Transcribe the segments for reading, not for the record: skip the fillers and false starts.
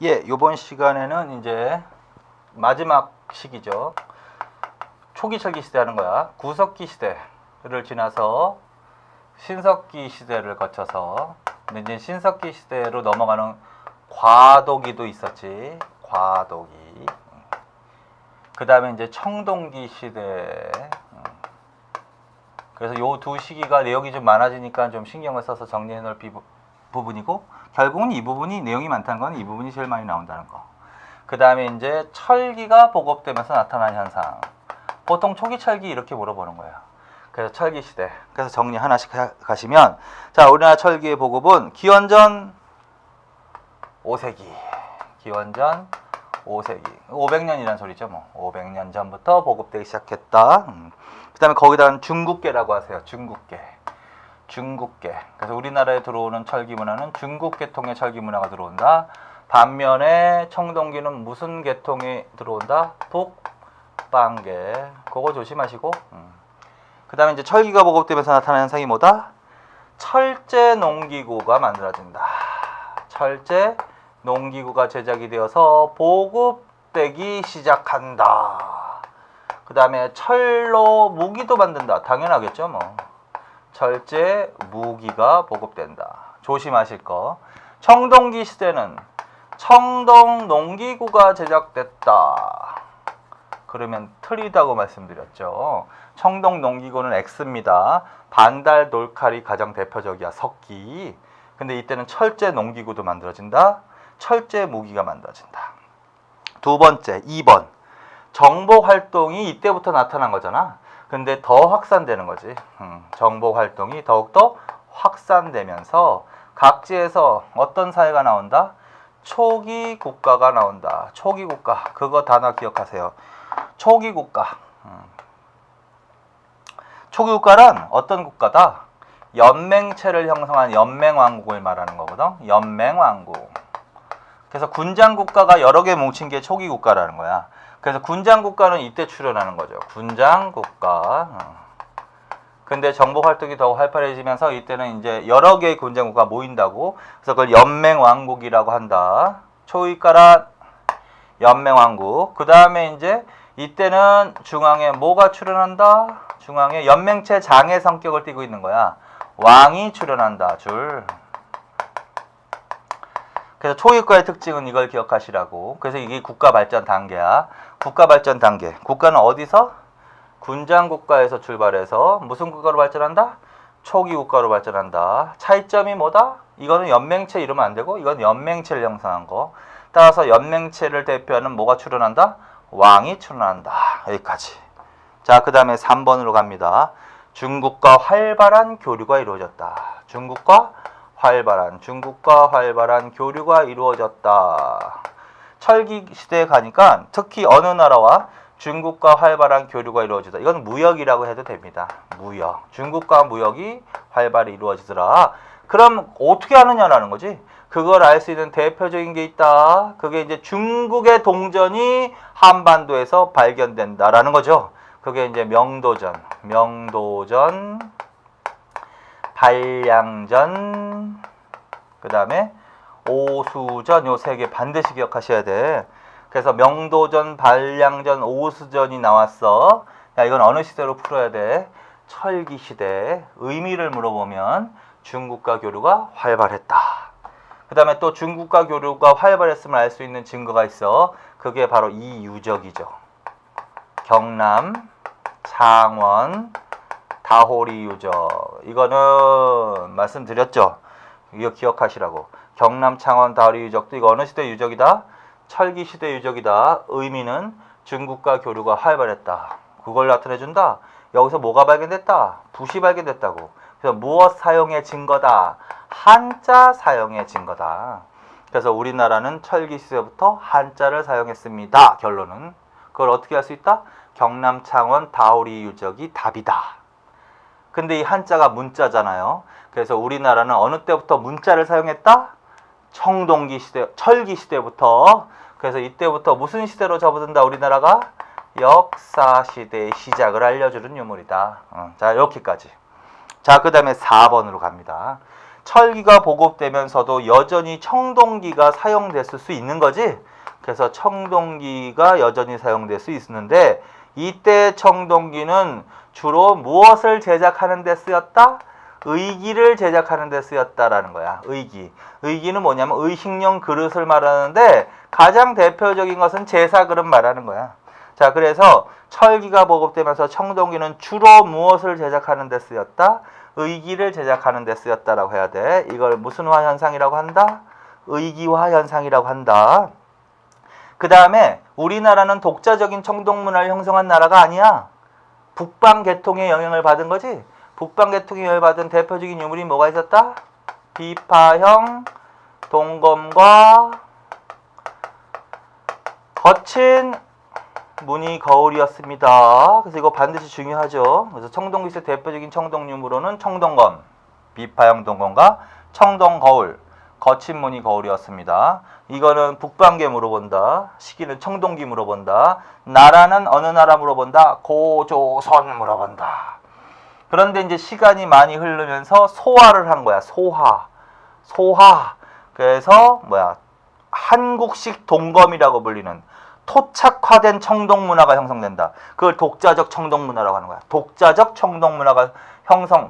예, 요번 시간에는 이제 마지막 시기죠. 초기철기 시대 하는 거야. 구석기 시대를 지나서 신석기 시대를 거쳐서 근데 이제 신석기 시대로 넘어가는 과도기도 있었지. 과도기. 그 다음에 이제 청동기 시대. 그래서 요 두 시기가 내용이 좀 많아지니까 좀 신경을 써서 정리해 놓을 부분이고, 결국은 이 부분이 내용이 많다는 건 이 부분이 제일 많이 나온다는 거. 그 다음에 이제 철기가 보급되면서 나타난 현상. 보통 초기 철기 이렇게 물어보는 거예요. 그래서 철기 시대. 그래서 정리 하나씩 가시면, 자, 우리나라 철기의 보급은 기원전 5세기. 기원전 5세기. 500년이라는 소리죠, 뭐. 500년 전부터 보급되기 시작했다. 그 다음에 거기다가 중국계라고 하세요. 중국계. 중국계. 그래서 우리나라에 들어오는 철기 문화는 중국 계통의 철기 문화가 들어온다. 반면에 청동기는 무슨 계통이 들어온다? 북방계. 그거 조심하시고. 그 다음에 이제 철기가 보급되면서 나타나는 현상이 뭐다? 철제 농기구가 만들어진다. 철제 농기구가 제작이 되어서 보급되기 시작한다. 그 다음에 철로 무기도 만든다. 당연하겠죠, 뭐. 철제 무기가 보급된다. 조심하실 거. 청동기 시대는 청동 농기구가 제작됐다. 그러면 틀리다고 말씀드렸죠. 청동 농기구는 X입니다. 반달 돌칼이 가장 대표적이야. 석기. 근데 이때는 철제 농기구도 만들어진다. 철제 무기가 만들어진다. 두 번째, 2번. 정보 활동이 이때부터 나타난 거잖아. 근데 더 확산되는 거지. 정보 활동이 더욱더 확산되면서 각지에서 어떤 사회가 나온다? 초기 국가가 나온다. 초기 국가. 그거 단어 기억하세요. 초기 국가. 초기 국가란 어떤 국가다? 연맹체를 형성한 연맹왕국을 말하는 거거든. 연맹왕국. 그래서 군장국가가 여러 개 뭉친 게 초기 국가라는 거야. 그래서 군장국가는 이때 출현하는 거죠. 군장국가. 근데 정보 활동이 더 활발해지면서 이때는 이제 여러 개의 군장국가가 모인다고. 그래서 그걸 연맹왕국이라고 한다. 초기국가란 연맹왕국. 그 다음에 이제 이때는 중앙에 뭐가 출현한다? 중앙에 연맹체 장의 성격을 띠고 있는 거야. 왕이 출현한다. 줄. 그래서 초기국가의 특징은 이걸 기억하시라고. 그래서 이게 국가 발전 단계야. 국가 발전 단계. 국가는 어디서? 군장국가에서 출발해서 무슨 국가로 발전한다? 초기국가로 발전한다. 차이점이 뭐다? 이거는 연맹체 이러면 안 되고 이건 연맹체를 형성한 거. 따라서 연맹체를 대표하는 뭐가 출현한다? 왕이 출현한다. 여기까지. 자, 그 다음에 3번으로 갑니다. 중국과 활발한 교류가 이루어졌다. 중국과 활발한 교류가 이루어졌다. 철기 시대에 가니까 특히 어느 나라와 중국과 활발한 교류가 이루어지다. 이건 무역이라고 해도 됩니다. 무역. 중국과 무역이 활발히 이루어지더라. 그럼 어떻게 하느냐라는 거지. 그걸 알 수 있는 대표적인 게 있다. 그게 이제 중국의 동전이 한반도에서 발견된다라는 거죠. 그게 이제 명도전, 발량전, 그 다음에 오수전, 요 세 개 반드시 기억하셔야 돼. 그래서 명도전, 발량전, 오수전이 나왔어. 야, 이건 어느 시대로 풀어야 돼? 철기 시대. 의미를 물어보면 중국과 교류가 활발했다. 그 다음에 또 중국과 교류가 활발했음을 알 수 있는 증거가 있어. 그게 바로 이 유적이죠. 경남, 창원, 다호리 유적. 이거는 말씀드렸죠. 이거 기억하시라고. 경남, 창원, 다호리 유적도 이거 어느 시대 유적이다? 철기 시대 유적이다. 의미는 중국과 교류가 활발했다. 그걸 나타내준다. 여기서 뭐가 발견됐다? 붓이 발견됐다고. 그래서 무엇 사용의 증거다? 한자 사용의 증거다. 그래서 우리나라는 철기 시대부터 한자를 사용했습니다. 결론은. 그걸 어떻게 할 수 있다? 경남, 창원, 다호리 유적이 답이다. 근데 이 한자가 문자잖아요. 그래서 우리나라는 어느 때부터 문자를 사용했다? 청동기 시대, 철기 시대부터. 그래서 이때부터 무슨 시대로 접어든다? 우리나라가 역사 시대의 시작을 알려주는 유물이다. 자, 이렇게까지. 자, 그 다음에 4번으로 갑니다. 철기가 보급되면서도 여전히 청동기가 사용됐을 수 있는 거지. 그래서 청동기가 여전히 사용될 수 있었는데 이때 청동기는 주로 무엇을 제작하는 데 쓰였다? 의기를 제작하는 데 쓰였다라는 거야. 의기. 의기는 뭐냐면 의식용 그릇을 말하는데 가장 대표적인 것은 제사 그릇 말하는 거야. 자, 그래서 철기가 보급되면서 청동기는 주로 무엇을 제작하는 데 쓰였다? 의기를 제작하는 데 쓰였다라고 해야 돼. 이걸 무슨 화 현상이라고 한다? 의기화 현상이라고 한다. 그 다음에 우리나라는 독자적인 청동문화를 형성한 나라가 아니야. 북방 계통의 영향을 받은 거지. 북방 계통의 영향을 받은 대표적인 유물이 뭐가 있었다? 비파형 동검과 거친 무늬 거울이었습니다. 그래서 이거 반드시 중요하죠. 그래서 청동기의 대표적인 청동 유물로는 청동검, 비파형 동검과 청동 거울, 거친 무늬 거울이었습니다. 이거는 북방계 물어본다. 시기는 청동기 물어본다. 나라는 어느 나라 물어본다. 고조선 물어본다. 그런데 이제 시간이 많이 흐르면서 소화를 한 거야. 소화. 그래서 한국식 동검이라고 불리는 토착화된 청동문화가 형성된다. 그걸 독자적 청동문화라고 하는 거야. 독자적 청동문화가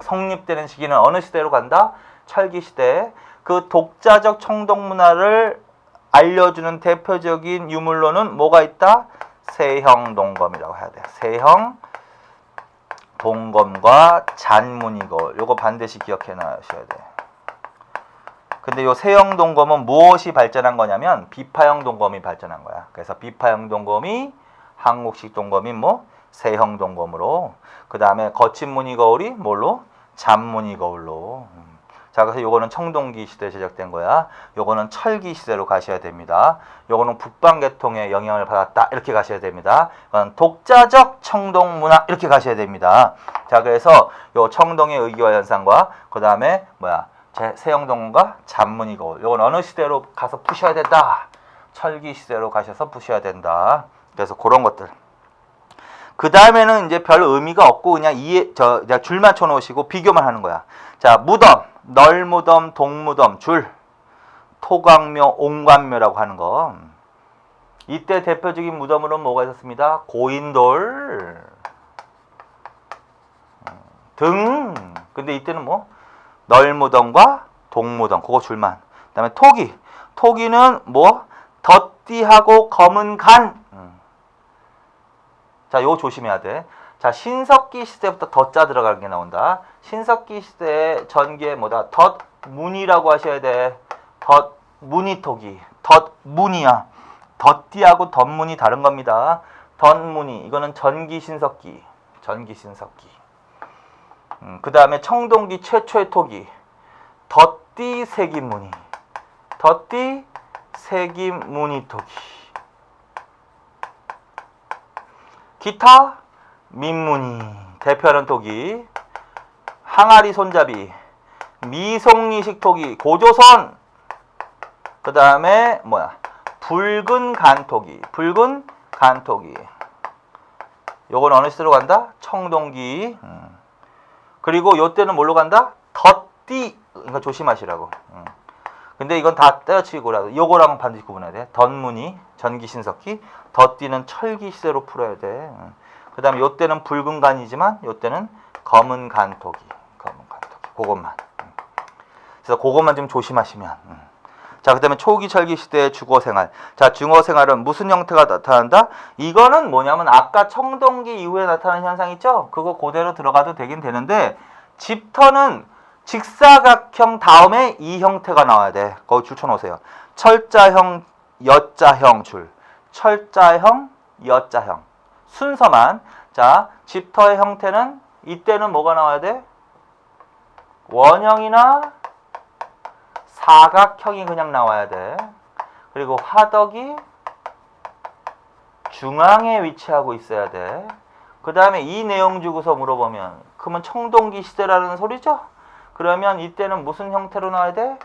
성립되는 시기는 어느 시대로 간다? 철기시대. 그 독자적 청동문화를 알려주는 대표적인 유물로는 뭐가 있다? 세형 동검이라고 해야 돼. 세형 동검과 잔무늬 거울. 요거 반드시 기억해 놔셔야 돼. 근데 요 세형 동검은 무엇이 발전한 거냐면 비파형 동검이 발전한 거야. 그래서 비파형 동검이 한국식 동검이 세형 동검으로, 그 다음에 거친 무늬 거울이 뭘로? 잔무늬 거울로. 자, 그래서 요거는 청동기 시대에 제작된 거야. 요거는 철기 시대로 가셔야 됩니다. 요거는 북방 계통의 영향을 받았다. 이렇게 가셔야 됩니다. 이건 독자적 청동 문화 이렇게 가셔야 됩니다. 자, 그래서 요 청동의 의기화 현상과 그 다음에 세형동과 잔무늬 거울. 요건 어느 시대로 가서 푸셔야 된다. 철기 시대로 가셔서 푸셔야 된다. 그래서 그런 것들. 그 다음에는 이제 별 의미가 없고 그냥 그냥 줄 맞춰 놓으시고 비교만 하는 거야. 자, 무덤, 널무덤, 동무덤, 줄, 토광묘, 옹관묘라고 하는 거. 이때 대표적인 무덤으로는 뭐가 있었습니다? 고인돌, 등. 근데 이때는 널무덤과 동무덤, 그거 줄만. 그 다음에 토기. 토기는 덧띠하고 검은 간. 자, 요거 조심해야 돼. 자, 신석기 시대부터 덧자 들어가는 게 나온다. 신석기 시대의 전기에 덧무늬라고 하셔야 돼. 덧무늬 토기. 덧무늬야. 덧띠하고 덧무늬 다른 겁니다. 덧무늬. 이거는 전기 신석기. 그 다음에 청동기 최초의 토기. 덧띠 색임무늬. 덧띠 색임무늬 토기. 기타 민무늬. 대표하는 토기. 항아리 손잡이. 미송리식 토기. 고조선. 그 다음에 붉은 간토기. 붉은 간토기. 요건 어느 시대로 간다? 청동기. 그리고 요때는 뭘로 간다? 덧띠. 이거 조심하시라고. 근데 이건 다 떼어치고라도 요거랑은 반드시 구분해야 돼. 덧무늬, 전기신석기. 덧띠는 철기 시대로 풀어야 돼. 그 다음에 요때는 붉은 간이지만 요때는 검은 간토기. 그것만. 그래서 그것만 좀 조심하시면. 자, 그 다음에 초기 철기 시대의 주거생활. 자, 주거생활은 무슨 형태가 나타난다? 이거는 뭐냐면 아까 청동기 이후에 나타나는 현상 있죠? 그거 그대로 들어가도 되긴 되는데 집터는 직사각형 다음에 이 형태가 나와야 돼. 거기 줄 쳐놓으세요. 철자형, 여자형 줄. 철자형, 여자형. 순서만. 자, 집터의 형태는 이때는 뭐가 나와야 돼? 원형이나 사각형이 그냥 나와야 돼. 그리고 화덕이 중앙에 위치하고 있어야 돼. 그 다음에 이 내용 주고서 물어보면 그러면 청동기 시대라는 소리죠? 그러면 이때는 무슨 형태로 나와야 돼?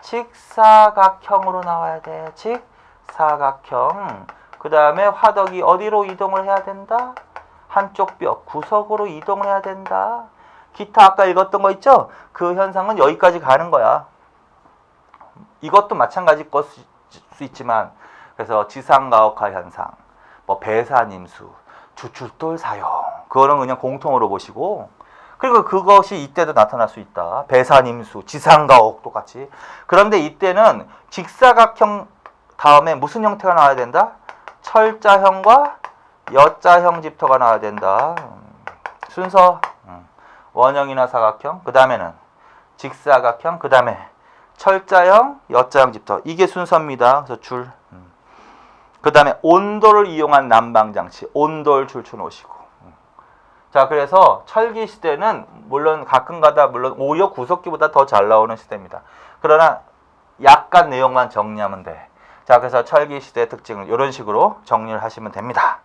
직사각형으로 나와야 돼. 직사각형. 그 다음에 화덕이 어디로 이동을 해야 된다? 한쪽 뼈 구석으로 이동을 해야 된다. 기타 아까 읽었던 거 있죠? 그 현상은 여기까지 가는 거야. 이것도 마찬가지일 수 있지만, 그래서 지상가옥화 현상, 뭐 배산임수, 주출돌 사용, 그거는 그냥 공통으로 보시고, 그리고 그것이 이때도 나타날 수 있다. 배산임수, 지상가옥 똑같이. 그런데 이때는 직사각형 다음에 무슨 형태가 나와야 된다? 철자형과 여자형 집터가 나와야 된다. 순서 원형이나 사각형, 그 다음에는 직사각형, 그 다음에 철자형, 여자형 집터. 이게 순서입니다. 그래서 줄. 그 다음에 온도를 이용한 난방장치, 온돌 줄쳐 놓으시고. 자, 그래서 철기 시대는 물론 가끔가다 물론 오히려 구석기보다 더 잘 나오는 시대입니다. 그러나 약간 내용만 정리하면 돼. 자, 그래서 철기 시대의 특징을 이런 식으로 정리를 하시면 됩니다.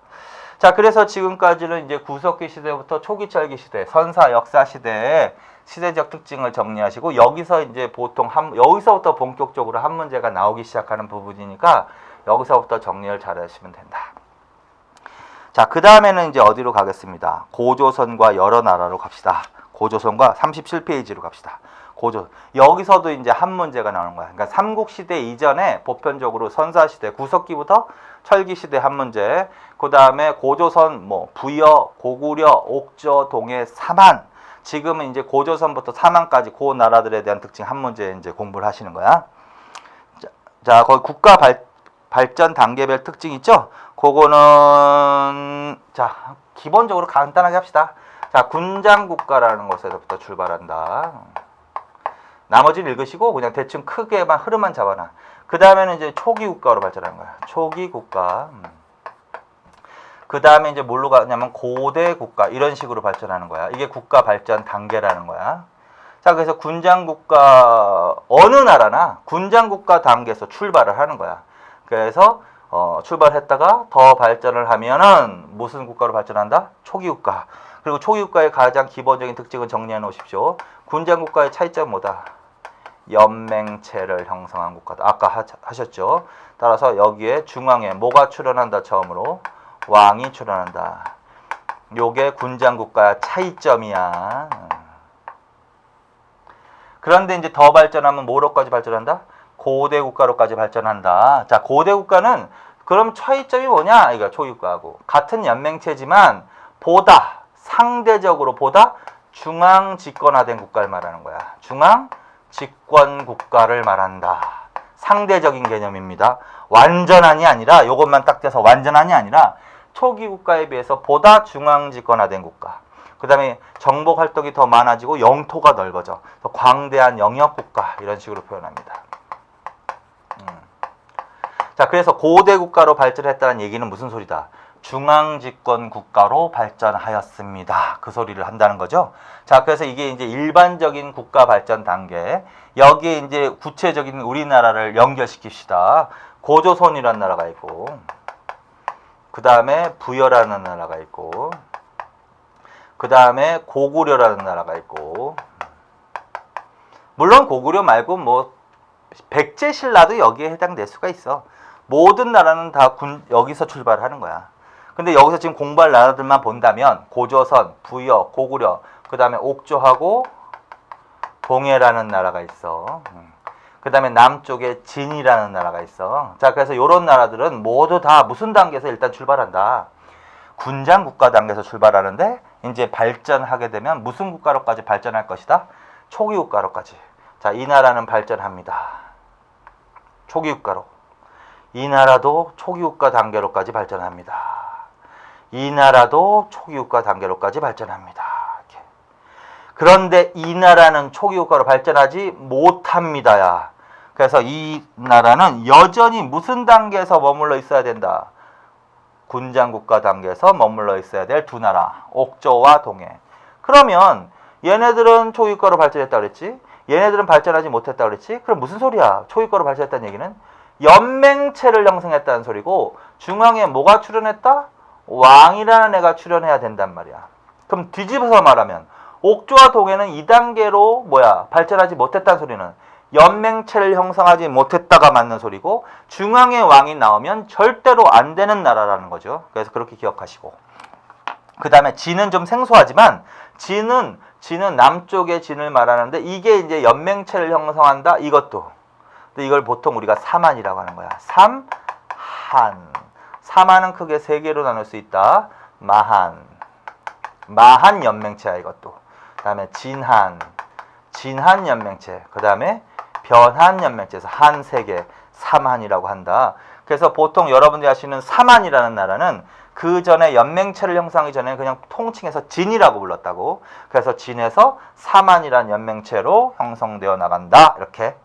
자, 그래서 지금까지는 이제 구석기 시대부터 초기 철기 시대, 선사 역사 시대의 시대적 특징을 정리하시고, 여기서 이제 보통 여기서부터 본격적으로 한 문제가 나오기 시작하는 부분이니까 여기서부터 정리를 잘 하시면 된다. 자, 그 다음에는 이제 어디로 가겠습니다. 고조선과 여러 나라로 갑시다. 고조선과 37페이지로 갑시다. 여기서도 이제 한 문제가 나오는 거야. 그러니까 삼국시대 이전에 보편적으로 선사시대, 구석기부터 철기시대 한 문제, 그 다음에 고조선, 뭐 부여, 고구려, 옥저, 동해, 사만, 지금은 이제 고조선부터 사만까지 그 나라들에 대한 특징 한 문제 이제 공부를 하시는 거야. 자, 거기 국가 발전 단계별 특징 있죠? 그거는 자, 기본적으로 간단하게 합시다. 자, 군장국가라는 것에서부터 출발한다. 나머지는 읽으시고 그냥 대충 크게만 흐름만 잡아놔. 그 다음에는 이제 초기국가로 발전하는 거야. 초기국가. 그 다음에 이제 뭘로 가냐면 고대국가, 이런 식으로 발전하는 거야. 이게 국가 발전 단계라는 거야. 자, 그래서 군장국가, 어느 나라나 군장국가 단계에서 출발을 하는 거야. 그래서 출발했다가 더 발전을 하면은 무슨 국가로 발전한다? 초기국가. 그리고 초기국가의 가장 기본적인 특징은 정리해 놓으십시오. 군장국가의 차이점은 뭐다? 연맹체를 형성한 국가다. 아까 하셨죠. 따라서 여기에 중앙에 뭐가 출현한다? 처음으로 왕이 출현한다. 요게 군장국가의 차이점이야. 그런데 이제 더 발전하면 뭐로까지 발전한다? 고대국가로까지 발전한다. 자, 고대국가는 그럼 차이점이 뭐냐? 이거 초기국가하고 같은 연맹체지만 보다 상대적으로 보다 중앙 집권화된 국가를 말하는 거야. 중앙 집권 국가를 말한다. 상대적인 개념입니다. 완전한이 아니라, 이것만 딱 떼서 완전한이 아니라 초기 국가에 비해서 보다 중앙 집권화된 국가. 그 다음에 정복 활동이 더 많아지고 영토가 넓어져. 더 광대한 영역 국가, 이런 식으로 표현합니다. 자, 그래서 고대 국가로 발전했다는 얘기는 무슨 소리다? 중앙 집권 국가로 발전하였습니다. 그 소리를 한다는 거죠. 자, 그래서 이게 이제 일반적인 국가 발전 단계. 여기에 이제 구체적인 우리나라를 연결시킵시다. 고조선이라는 나라가 있고, 그 다음에 부여라는 나라가 있고, 그 다음에 고구려라는 나라가 있고, 물론 고구려 말고 뭐 백제신라도 여기에 해당될 수가 있어. 모든 나라는 다 여기서 출발하는 거야. 근데 여기서 지금 공부할 나라들만 본다면 고조선, 부여, 고구려, 그 다음에 옥조하고 동해라는 나라가 있어. 그 다음에 남쪽에 진이라는 나라가 있어. 자, 그래서 이런 나라들은 모두 다 무슨 단계에서 일단 출발한다? 군장 국가 단계에서 출발하는데, 이제 발전하게 되면 무슨 국가로까지 발전할 것이다? 초기 국가로까지. 자, 이 나라는 발전합니다. 초기 국가로. 이 나라도 초기 국가 단계로까지 발전합니다. 이 나라도 초기 국가 단계로까지 발전합니다. 이렇게. 그런데 이 나라는 초기 국가로 발전하지 못합니다야. 그래서 이 나라는 여전히 무슨 단계에서 머물러 있어야 된다? 군장 국가 단계에서 머물러 있어야 될 두 나라, 옥조와 동해. 그러면 얘네들은 초기 국가로 발전했다 그랬지? 얘네들은 발전하지 못했다 그랬지? 그럼 무슨 소리야? 초기 국가로 발전했다는 얘기는 연맹체를 형성했다는 소리고, 중앙에 뭐가 출현했다? 왕이라는 애가 출현해야 된단 말이야. 그럼 뒤집어서 말하면 옥조와 동해는 2단계로 발전하지 못했다는 소리는 연맹체를 형성하지 못했다가 맞는 소리고, 중앙에 왕이 나오면 절대로 안 되는 나라라는 거죠. 그래서 그렇게 기억하시고, 그 다음에 진은 좀 생소하지만 진은 진은 남쪽의 진을 말하는데 이게 이제 연맹체를 형성한다. 이것도. 근데 이걸 보통 우리가 삼한이라고 하는 거야. 삼한. 삼한은 크게 세 개로 나눌 수 있다. 마한. 마한 연맹체야 이것도. 그다음에 진한. 진한 연맹체. 그다음에 변한 연맹체에서 한 세 개. 삼한이라고 한다. 그래서 보통 여러분들이 아시는 삼한이라는 나라는 그 전에 연맹체를 형성하기 전에 그냥 통칭해서 진이라고 불렀다고. 그래서 진에서 삼한이라는 연맹체로 형성되어 나간다. 이렇게.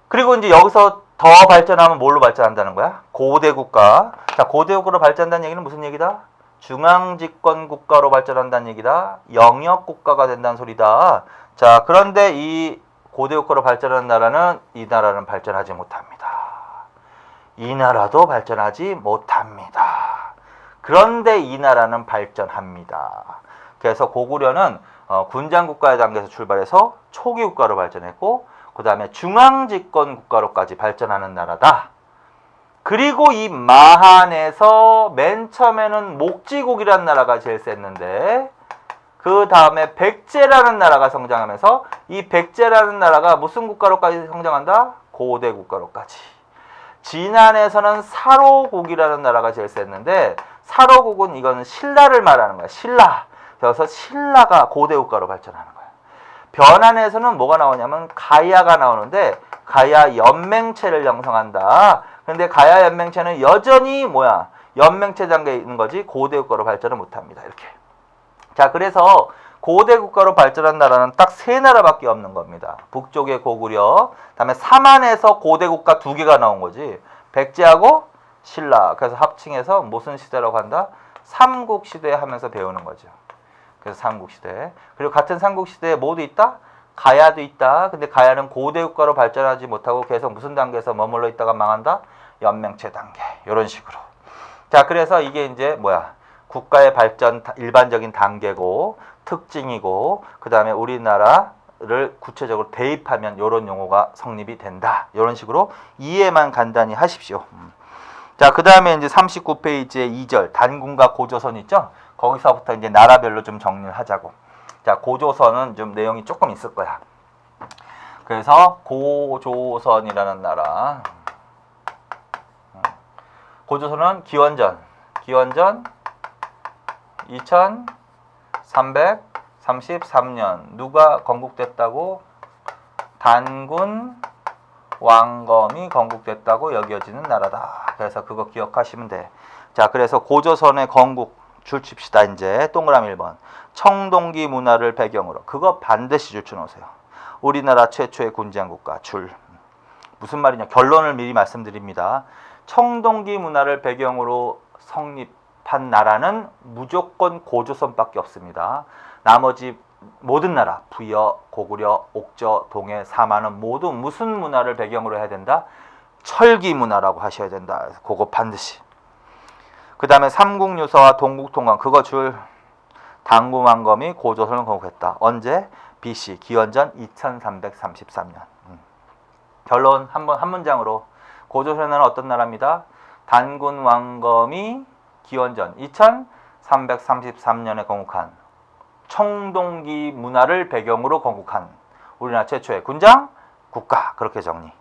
그리고 이제 여기서 더 발전하면 뭘로 발전한다는 거야? 고대 국가. 자, 고대 국가로 발전한다는 얘기는 무슨 얘기다? 중앙집권 국가로 발전한다는 얘기다. 영역 국가가 된다는 소리다. 자, 그런데 이 고대 국가로 발전하는 나라는 이 나라는 발전하지 못합니다. 이 나라도 발전하지 못합니다. 그런데 이 나라는 발전합니다. 그래서 고구려는 군장국가의 단계에서 출발해서 초기 국가로 발전했고 그 다음에 중앙집권 국가로까지 발전하는 나라다. 그리고 이 마한에서 맨 처음에는 목지국이라는 나라가 제일 셌는데 그 다음에 백제라는 나라가 성장하면서 이 백제라는 나라가 무슨 국가로까지 성장한다? 고대 국가로까지. 진안에서는 사로국이라는 나라가 제일 셌는데 사로국은 이거는 신라를 말하는 거야. 신라. 그래서 신라가 고대 국가로 발전하는 거야. 변안에서는 뭐가 나오냐면 가야가 나오는데 가야 연맹체를 형성한다. 근데 가야 연맹체는 여전히 뭐야? 연맹체 단계에 있는 거지 고대 국가로 발전을 못합니다. 이렇게. 자, 그래서 고대 국가로 발전한 나라는 딱 세 나라밖에 없는 겁니다. 북쪽의 고구려, 그다음에 삼한에서 고대 국가 두 개가 나온 거지. 백제하고 신라. 그래서 합칭해서 무슨 시대라고 한다? 삼국시대 하면서 배우는 거죠. 그래서 삼국시대. 그리고 같은 삼국시대에 뭐도 있다? 가야도 있다. 근데 가야는 고대 국가로 발전하지 못하고 계속 무슨 단계에서 머물러 있다가 망한다? 연맹체 단계. 이런 식으로. 자, 그래서 이게 이제 뭐야? 국가의 발전 일반적인 단계고 특징이고 그 다음에 우리나라를 구체적으로 대입하면 이런 용어가 성립이 된다. 이런 식으로 이해만 간단히 하십시오. 자, 그 다음에 이제 39페이지에 2절 단군과 고조선 있죠? 거기서부터 이제 나라별로 좀 정리를 하자고. 자, 고조선은 좀 내용이 조금 있을 거야. 그래서 고조선이라는 나라. 고조선은 기원전 2333년 누가 건국됐다고? 단군 왕검이 건국됐다고 여겨지는 나라다. 그래서 그거 기억하시면 돼. 자, 그래서 고조선의 건국 줄칩시다. 이제 동그라미 1번. 청동기 문화를 배경으로. 그거 반드시 줄쳐놓으세요. 우리나라 최초의 군제국가 줄. 무슨 말이냐? 결론을 미리 말씀드립니다. 청동기 문화를 배경으로 성립한 나라는 무조건 고조선밖에 없습니다. 나머지 모든 나라, 부여, 고구려, 옥저, 동해, 사마는 모두 무슨 문화를 배경으로 해야 된다? 철기 문화라고 하셔야 된다. 그거 반드시. 그 다음에 삼국유서와 동국통관 그거 줄. 단군왕검이 고조선을 건국했다. 언제? BC 기원전 2333년. 결론 한 문장으로. 고조선은 어떤 나라입니다? 단군왕검이 기원전 2333년에 건국한 청동기 문화를 배경으로 건국한 우리나라 최초의 군장 국가. 그렇게 정리.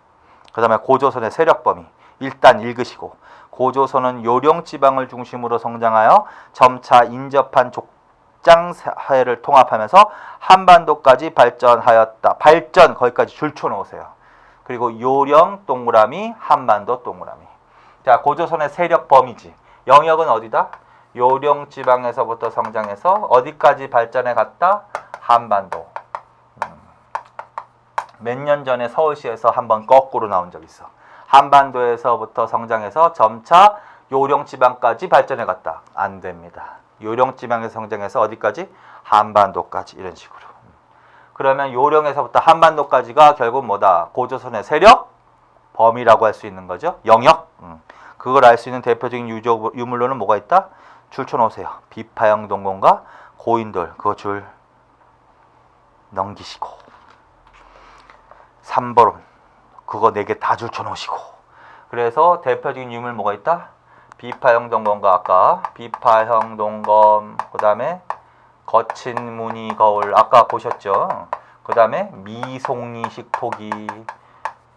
그 다음에 고조선의 세력 범위. 일단 읽으시고 고조선은 요령지방을 중심으로 성장하여 점차 인접한 족장사회를 통합하면서 한반도까지 발전하였다. 발전 거기까지 줄쳐 놓으세요. 그리고 요령 동그라미 한반도 동그라미. 자, 고조선의 세력 범위지. 영역은 어디다? 요령지방에서부터 성장해서 어디까지 발전해 갔다? 한반도. 몇 년 전에 서울시에서 한번 거꾸로 나온 적 있어. 한반도에서부터 성장해서 점차 요령지방까지 발전해 갔다. 안 됩니다. 요령지방에서 성장해서 어디까지? 한반도까지. 이런 식으로. 그러면 요령에서부터 한반도까지가 결국 뭐다? 고조선의 세력 범위라고 할 수 있는 거죠. 영역. 그걸 알 수 있는 대표적인 유물로는 뭐가 있다? 줄쳐놓으세요. 비파형 동공과 고인돌. 그거 줄 넘기시고 3번은 그거 4개 다 줄쳐놓으시고. 그래서 대표적인 유물 뭐가 있다? 비파형 동검과 아까 비파형 동검 그 다음에 거친 무늬 거울 아까 보셨죠? 그 다음에 미송리식 토기,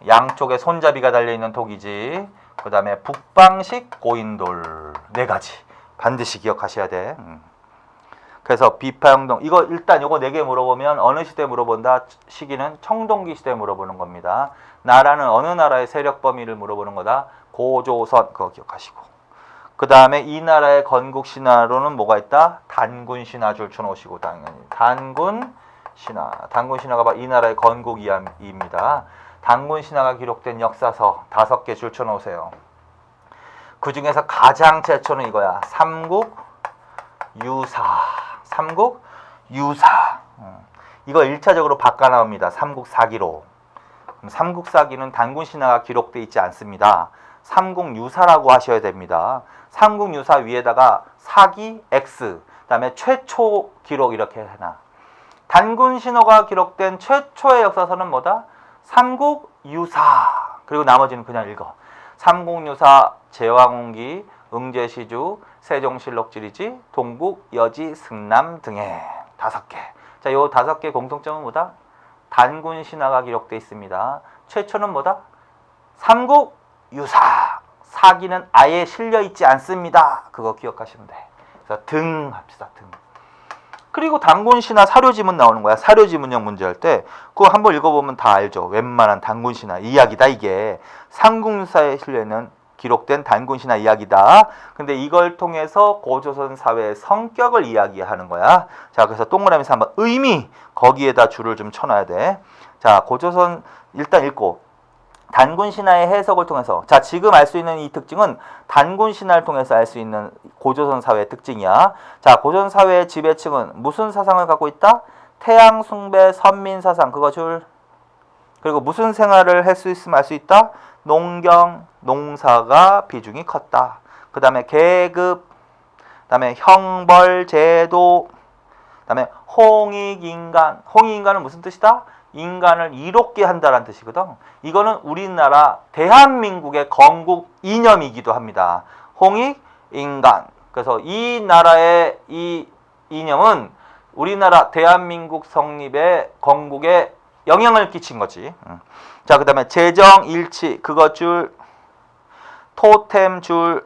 양쪽에 손잡이가 달려있는 토기지. 그 다음에 북방식 고인돌, 4가지 반드시 기억하셔야 돼. 그래서 비파형동, 이거 일단 요거 4개 물어보면 어느 시대 물어본다? 시기는 청동기 시대 물어보는 겁니다. 나라는 어느 나라의 세력 범위를 물어보는 거다? 고조선, 그거 기억하시고. 그 다음에 이 나라의 건국 신화로는 뭐가 있다? 단군 신화 줄쳐놓으시고, 당연히 단군 신화가 바로 이 나라의 건국 이야기입니다. 단군 신화가 기록된 역사서 5개 줄쳐놓으세요. 그 중에서 가장 최초는 이거야. 삼국유사. 이거 1차적으로 바꿔 나옵니다. 삼국사기로. 삼국사기는 단군 신화가 기록되어 있지 않습니다. 삼국유사라고 하셔야 됩니다. 삼국유사 위에다가 사기 X, 그다음에 최초 기록 이렇게 해놔. 단군 신화가 기록된 최초의 역사서는 뭐다? 삼국유사. 그리고 나머지는 그냥 읽어. 삼국유사, 제왕운기, 응제시주, 세종실록지리지, 동국, 여지, 승남 등의 5개. 자, 요 5개 공통점은 뭐다? 단군 신화가 기록되어 있습니다. 최초는 뭐다? 삼국유사. 사기는 아예 실려 있지 않습니다. 그거 기억하시면 돼. 그래서 등 합시다. 등. 그리고 단군 신화 사료지문 나오는 거야. 사료지문형 문제할 때 그거 한번 읽어보면 다 알죠. 웬만한 단군 신화 이야기다. 이게 삼국유사에 실려 있는 기록된 단군 신화 이야기다. 근데 이걸 통해서 고조선 사회의 성격을 이야기하는 거야. 자, 그래서 동그라미에서 한번 의미 거기에다 줄을 좀 쳐놔야 돼. 자, 고조선 일단 읽고 단군 신화의 해석을 통해서, 자, 지금 알 수 있는 이 특징은 단군 신화를 통해서 알 수 있는 고조선 사회의 특징이야. 자, 고조선 사회의 지배층은 무슨 사상을 갖고 있다? 태양 숭배 선민 사상, 그거 줄. 그리고 무슨 생활을 할 수 있으면 알 수 있다? 농경, 농사가 비중이 컸다. 그 다음에 계급, 그 다음에 형벌 제도, 그 다음에 홍익인간. 홍익인간은 무슨 뜻이다? 인간을 이롭게 한다는 뜻이거든. 이거는 우리나라 대한민국의 건국 이념이기도 합니다. 홍익인간. 그래서 이 나라의 이 이념은 우리나라 대한민국 성립의 건국에 영향을 끼친 거지. 자, 그 다음에 재정일치, 그거 줄, 토템 줄,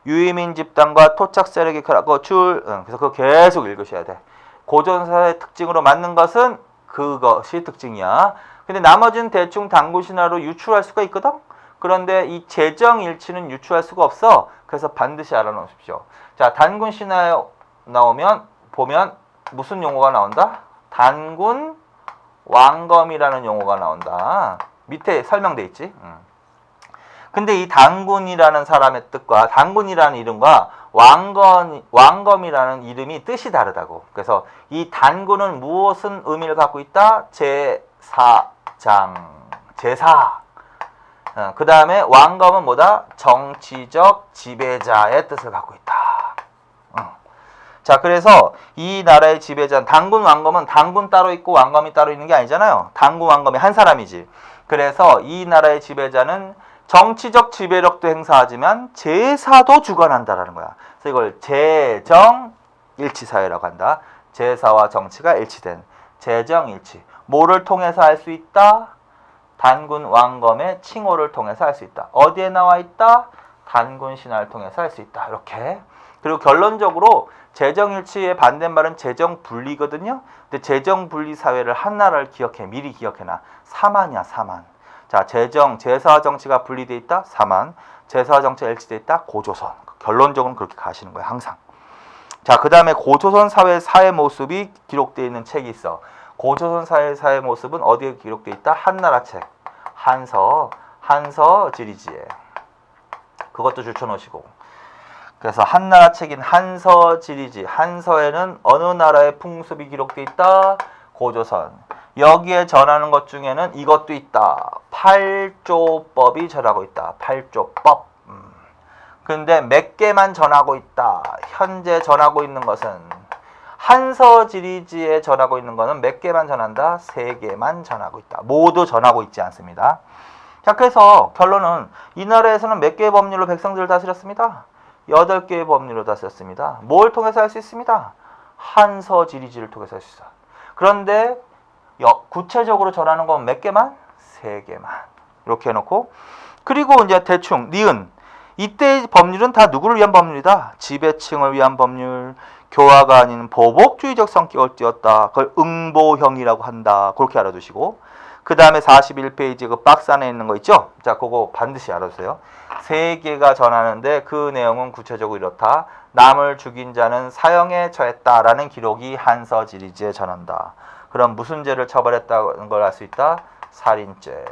유이민 집단과 토착 세력이 그거 줄. 그래서 그거 계속 읽으셔야 돼. 고전사의 특징으로 맞는 것은 그것이 특징이야. 근데 나머지는 대충 단군 신화로 유추할 수가 있거든. 그런데 이 재정일치는 유추할 수가 없어. 그래서 반드시 알아놓으십시오. 자, 단군 신화에 보면 무슨 용어가 나온다? 단군 왕검이라는 용어가 나온다. 밑에 설명돼 있지. 근데 이 단군이라는 사람의 뜻과 단군이라는 이름과 왕검이라는 이름이 뜻이 다르다고. 그래서 이 단군은 무엇은 의미를 갖고 있다? 제사장, 제사. 그 다음에 왕검은 뭐다? 정치적 지배자의 뜻을 갖고 있다. 자, 그래서 이 나라의 지배자, 단군 왕검은 단군 따로 있고 왕검이 따로 있는 게 아니잖아요. 단군 왕검이 한 사람이지. 그래서 이 나라의 지배자는 정치적 지배력도 행사하지만 제사도 주관한다라는 거야. 그래서 이걸 재정일치사회라고 한다. 제사와 정치가 일치된 재정일치. 뭐를 통해서 할 수 있다? 단군 왕검의 칭호를 통해서 할 수 있다. 어디에 나와 있다? 단군 신화를 통해서 할 수 있다. 이렇게. 그리고 결론적으로 재정일치의 반대말은 재정분리거든요. 근데 재정분리 사회를 한 나라를 기억해. 미리 기억해놔. 사만이야, 사만. 자, 제사와 정치가 분리되어 있다. 사만. 제사와 정치가 일치되어 있다. 고조선. 결론적으로는 그렇게 가시는 거예요. 항상. 자, 그 다음에 고조선 사회 모습이 기록되어 있는 책이 있어. 고조선 사회 모습은 어디에 기록되어 있다? 한나라 책. 한서 지리지에. 그것도 줄쳐놓으시고. 그래서 한나라 책인 한서 지리지. 한서에는 어느 나라의 풍습이 기록되어 있다? 고조선. 여기에 전하는 것 중에는 이것도 있다. 팔조법이 전하고 있다. 팔조법. 근데 몇 개만 전하고 있다. 현재 전하고 있는 것은 한서지리지에 전하고 있는 것은 몇 개만 전한다? 3개만 전하고 있다. 모두 전하고 있지 않습니다. 자, 그래서 결론은 이 나라에서는 몇 개의 법률로 백성들을 다스렸습니다? 8개의 법률로 다스렸습니다. 뭘 통해서 할 수 있습니다? 한서지리지를 통해서 할 수 있어. 그런데 구체적으로 전하는 건 몇 개만? 3개만. 이렇게 해놓고 그리고 이제 대충 니은 이때 법률은 다 누구를 위한 법률이다? 지배층을 위한 법률, 교화가 아닌 보복주의적 성격을 띄었다. 그걸 응보형이라고 한다. 그렇게 알아두시고 그 다음에 41페이지 그 박스 안에 있는 거 있죠? 자, 그거 반드시 알아두세요. 3개가 전하는데 그 내용은 구체적으로 이렇다. 남을 죽인 자는 사형에 처했다라는 기록이 한서지리지에 전한다. 그럼 무슨 죄를 처벌했다는 걸 알 수 있다? 살인죄.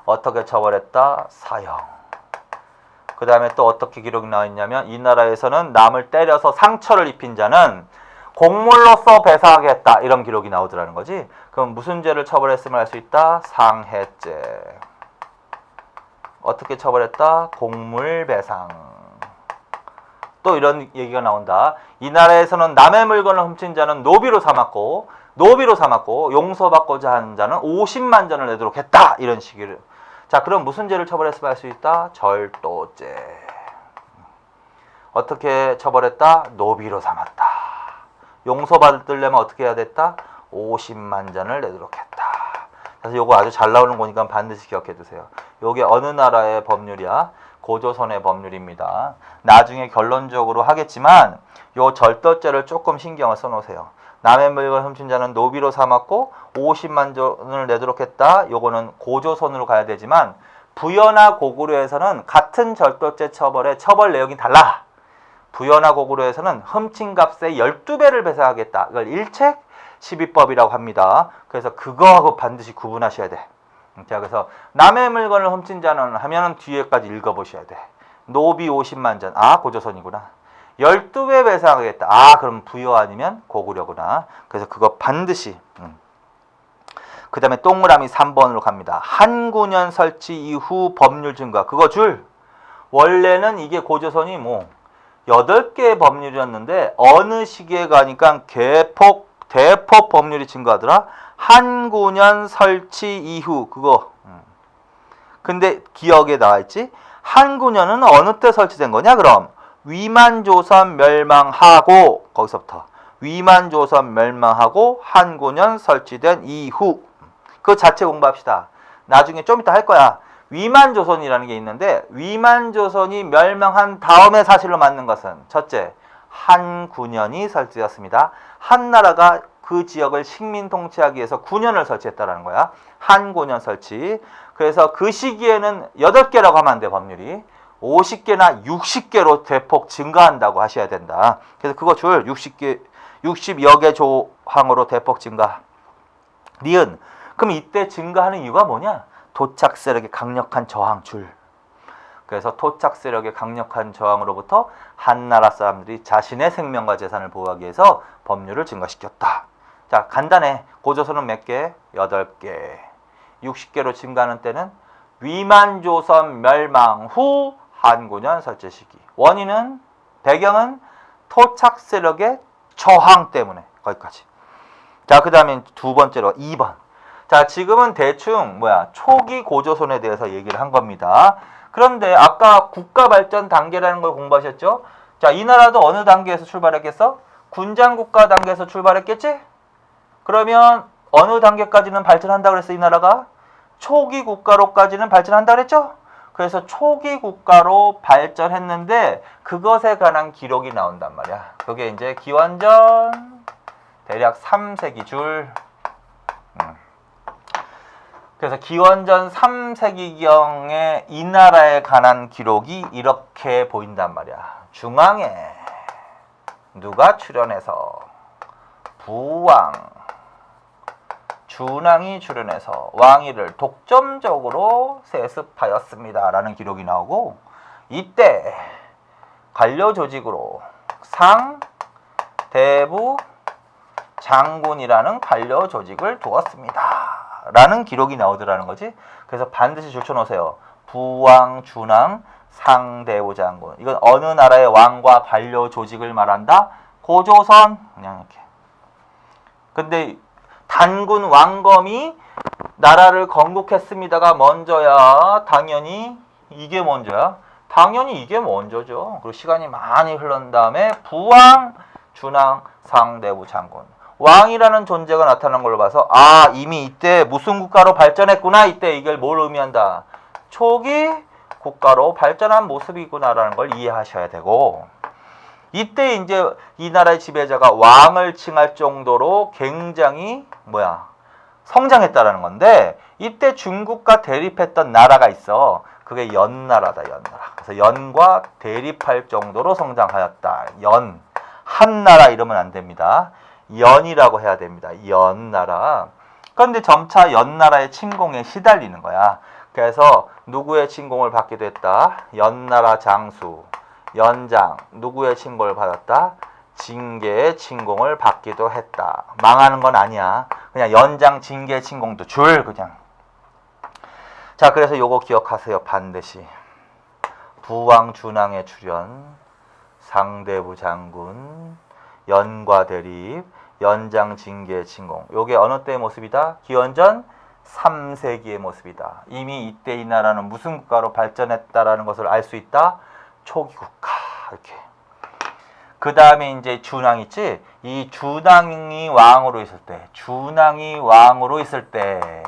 어떻게 처벌했다? 사형. 그 다음에 또 어떻게 기록이 나와 있냐면 이 나라에서는 남을 때려서 상처를 입힌 자는 곡물로서 배사하겠다 이런 기록이 나오더라는 거지. 그럼 무슨 죄를 처벌했음을 알 수 있다? 상해죄. 어떻게 처벌했다? 곡물배상. 또 이런 얘기가 나온다. 이 나라에서는 남의 물건을 훔친 자는 노비로 삼았고 용서받고자 하는 자는 50만 전을 내도록 했다. 이런 식으로. 자, 그럼 무슨 죄를 처벌했으면 할 수 있다? 절도죄. 어떻게 처벌했다? 노비로 삼았다. 용서받으려면 어떻게 해야 됐다? 50만 전을 내도록 했다. 그래서 요거 아주 잘 나오는 거니까 반드시 기억해 두세요. 요게 어느 나라의 법률이야? 고조선의 법률입니다. 나중에 결론적으로 하겠지만 요 절도죄를 조금 신경을 써놓으세요. 남의 물건을 훔친 자는 노비로 삼았고 50만 전을 내도록 했다. 요거는 고조선으로 가야 되지만 부여나 고구려에서는 같은 절도죄 처벌의 처벌 내용이 달라. 부여나 고구려에서는 훔친 값의 12배를 배상하겠다. 이걸 일책 12법이라고 합니다. 그래서 그거하고 반드시 구분하셔야 돼. 자, 그래서 남의 물건을 훔친 자는 하면은 뒤에까지 읽어보셔야 돼. 노비 50만 전. 아, 고조선이구나. 12배 배상하겠다. 아, 그럼 부여 아니면 고구려구나. 그래서 그거 반드시. 그 다음에 동그라미 3번으로 갑니다. 한 9년 설치 이후 법률 증가. 그거 줄. 원래는 이게 고조선이 뭐 8개의 법률이었는데 어느 시기에 가니까 대폭 법률이 증가하더라. 한 9년 설치 이후 그거. 근데 기억에 나와있지? 한 9년은 어느 때 설치된 거냐? 그럼 위만조선 멸망하고 거기서부터 위만조선 멸망하고 한 9년 설치된 이후. 그 자체 공부합시다. 나중에 좀 이따 할 거야. 위만조선이라는 게 있는데 위만조선이 멸망한 다음에 사실로 맞는 것은 첫째, 한 9년이 설치되었습니다. 한 나라가 그 지역을 식민 통치하기 위해서 9년을 설치했다라는 거야. 한 9년 설치. 그래서 그 시기에는 8개라고 하면 안 돼, 법률이. 50개나 60개로 대폭 증가한다고 하셔야 된다. 그래서 그거 줄 60여 개 조항으로 대폭 증가. 니은. 그럼 이때 증가하는 이유가 뭐냐? 토착 세력의 강력한 저항 줄. 그래서 토착 세력의 강력한 저항으로부터 한나라 사람들이 자신의 생명과 재산을 보호하기 위해서 법률을 증가시켰다. 자, 간단해. 고조선은 몇 개? 8개. 60개로 증가하는 때는 위만조선 멸망 후 한 9년 설치 시기. 원인은, 배경은 토착 세력의 저항 때문에. 거기까지. 자, 그 다음에 두 번째로 2번. 자, 지금은 대충 초기 고조선에 대해서 얘기를 한 겁니다. 그런데 아까 국가 발전 단계라는 걸 공부하셨죠? 자, 이 나라도 어느 단계에서 출발했겠어? 군장국가 단계에서 출발했겠지? 그러면 어느 단계까지는 발전한다고 그랬어, 이 나라가? 초기 국가로까지는 발전한다고 그랬죠? 그래서 초기 국가로 발전했는데 그것에 관한 기록이 나온단 말이야. 그게 이제 기원전 대략 3세기 줄. 그래서 기원전 3세기경에 이 나라에 관한 기록이 이렇게 보인단 말이야. 중앙에 누가 출연해서 부왕, 준왕이 출연해서 왕위를 독점적으로 세습하였습니다. 라는 기록이 나오고 이때 관료 조직으로 상, 대부, 장군이라는 관료 조직을 두었습니다. 라는 기록이 나오더라는 거지. 그래서 반드시 줄쳐놓으세요. 부왕, 준왕, 상대부 장군. 이건 어느 나라의 왕과 관료 조직을 말한다? 고조선. 그냥 이렇게. 근데 단군 왕검이 나라를 건국했습니다가 먼저야. 당연히 이게 먼저야. 당연히 이게 먼저죠. 그리고 시간이 많이 흐른 다음에 부왕, 준왕, 상대부 장군. 왕이라는 존재가 나타난 걸로 봐서 아 이미 이때 무슨 국가로 발전했구나. 이때 이걸 뭘 의미한다. 초기 국가로 발전한 모습이구나라는 걸 이해하셔야 되고 이때 이제 이 나라의 지배자가 왕을 칭할 정도로 굉장히 성장했다라는 건데 이때 중국과 대립했던 나라가 있어. 그게 연나라다. 연나라. 그래서 연과 대립할 정도로 성장하였다. 연. 한나라 이러면 안 됩니다. 연이라고 해야 됩니다. 연나라. 그런데 점차 연나라의 침공에 시달리는 거야. 그래서 누구의 침공을 받기도 했다. 연나라 장수, 연장. 누구의 침공을 받았다. 징계의 침공을 받기도 했다. 망하는 건 아니야. 그냥 연장 징계 침공도 줄 그냥. 자, 그래서 요거 기억하세요. 반드시. 부왕 준왕의 출현, 상대부 장군, 연과 대립, 연장 징계 침공. 요게 어느 때의 모습이다? 기원전 3세기의 모습이다. 이미 이때 이 나라는 무슨 국가로 발전했다라는 것을 알 수 있다. 초기 국가. 이렇게. 그 다음에 이제 준왕 있지? 이 준왕이 왕으로 있을 때,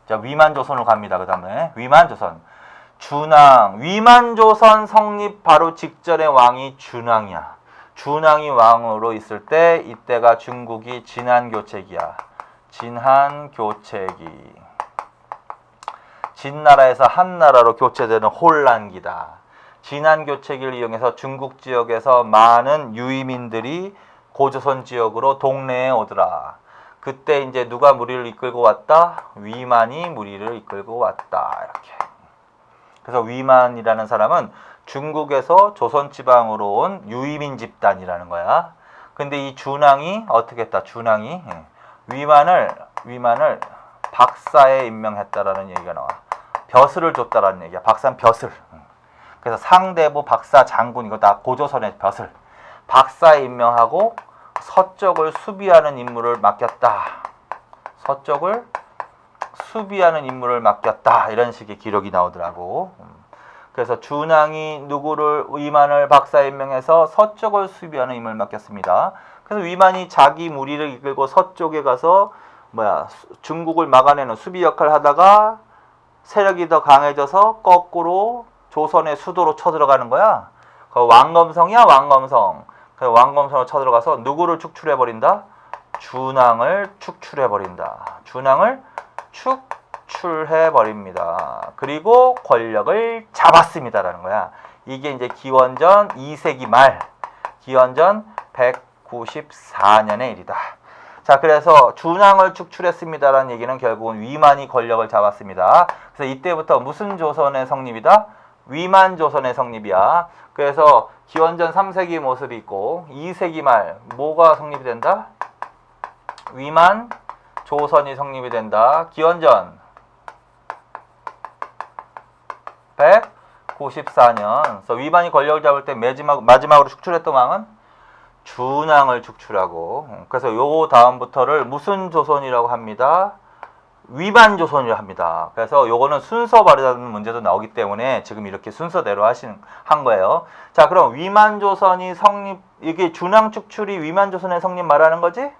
자, 위만조선으로 갑니다. 그 다음에 위만조선. 준왕, 위만조선 성립 바로 직전의 왕이 준왕이야. 준왕이 왕으로 있을 때 이때가 중국이 진한교체기야. 진한교체기. 진나라에서 한나라로 교체되는 혼란기다. 진한교체기를 이용해서 중국 지역에서 많은 유이민들이 고조선 지역으로 동래에 오더라. 그때 이제 누가 무리를 이끌고 왔다? 위만이 무리를 이끌고 왔다. 이렇게. 그래서 위만이라는 사람은 중국에서 조선 지방으로 온 유이민 집단이라는 거야. 근데 이 준왕이 어떻게 했다? 준왕이 위만을 박사에 임명했다라는 얘기가 나와. 벼슬을 줬다라는 얘기야. 박사는 벼슬. 그래서 상대부 박사 장군 이거 다 고조선의 벼슬. 박사에 임명하고 서쪽을 수비하는 임무를 맡겼다. 서쪽을 수비하는 임무를 맡겼다. 이런 식의 기록이 나오더라고. 그래서 준왕이 누구를 위만을 박사에 임명해서 서쪽을 수비하는 임무를 맡겼습니다. 그래서 위만이 자기 무리를 이끌고 서쪽에 가서 중국을 막아내는 수비 역할을 하다가 세력이 더 강해져서 거꾸로 조선의 수도로 쳐들어가는 거야. 그 왕검성이야, 왕검성. 그 왕검성으로 쳐들어가서 누구를 축출해버린다? 준왕을 축출해버린다. 준왕을 축출해버립니다. 그리고 권력을 잡았습니다라는 거야. 이게 이제 기원전 2세기 말, 기원전 194년의 일이다. 자, 그래서 준왕을 축출했습니다라는 얘기는 결국은 위만이 권력을 잡았습니다. 그래서 이때부터 무슨 조선의 성립이다? 위만조선의 성립이야. 그래서 기원전 3세기 모습이 있고 2세기 말 뭐가 성립이 된다? 위만조선이 성립이 된다. 기원전 194년. 그래서 위만이 권력을 잡을 때 마지막으로 축출했던 왕은 준왕을 축출하고, 그래서 요 다음부터를 무슨 조선이라고 합니다? 위만조선이라고 합니다. 그래서 요거는 순서 발휘하는 문제도 나오기 때문에 지금 이렇게 순서대로 한 거예요. 자, 그럼 위만조선이 이게 준왕 축출이 위만조선의 성립 말하는 거지?